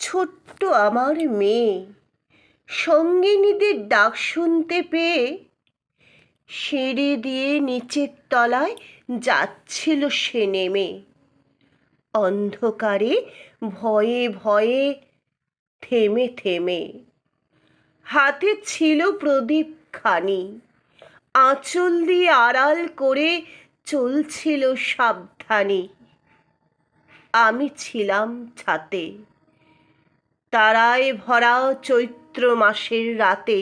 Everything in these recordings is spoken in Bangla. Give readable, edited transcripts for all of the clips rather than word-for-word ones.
ছোট্ট আমার মেয়ে সঙ্গিনীদের ডাক শুনতে পেয়ে সিঁড়ি দিয়ে নিচের তলায় যাচ্ছিল সে নেমে। অন্ধকারে ভয়ে ভয়ে থেমে থেমে হাতে ছিল প্রদীপ খানি, আঁচল দিয়ে আড়াল করে চলছিল সাবধানে। আমি ছিলাম ছাতে, তারায় ভরা চৈত্র মাসের রাতে।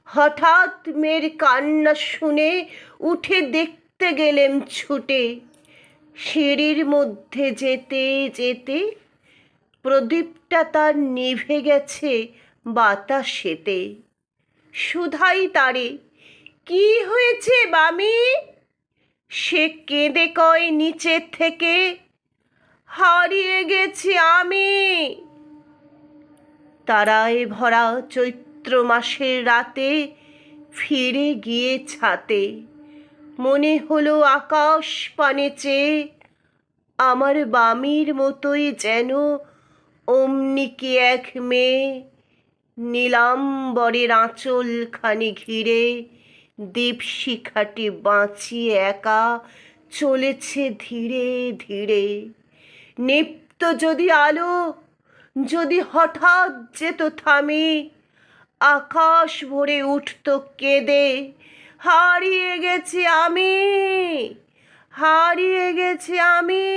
হঠাৎ মেয়ের কান্না শুনে উঠে দেখতে গেলেম ছুটে। সিঁড়ির মধ্যে যেতে যেতে প্রদীপটা তার নিভে গেছে বাতাসেতে। শুধাই তারে, কি হয়েছে বামি? সে কেঁদে কয় নিচের থেকে, হারিয়ে গেছি আমি। তারায় ভরা চৈত্র মাসের রাতে ফিরে গিয়ে ছাতে মনে হলো আকাশ পানে চেয়ে আমার বামির মতোই যেন অমনি কি এক মেয়ে নীলাম্বরের আঁচলখানি ঘিরে দীপশিখাটি বাঁচিয়ে একা চলেছে ধীরে ধীরে। নিপ্ত যদি আলো যদি হঠাৎ যেত থামে, আকাশ ভরে উঠত কেঁদে, হারিয়ে গেছি আমি, হারিয়ে গেছি আমি।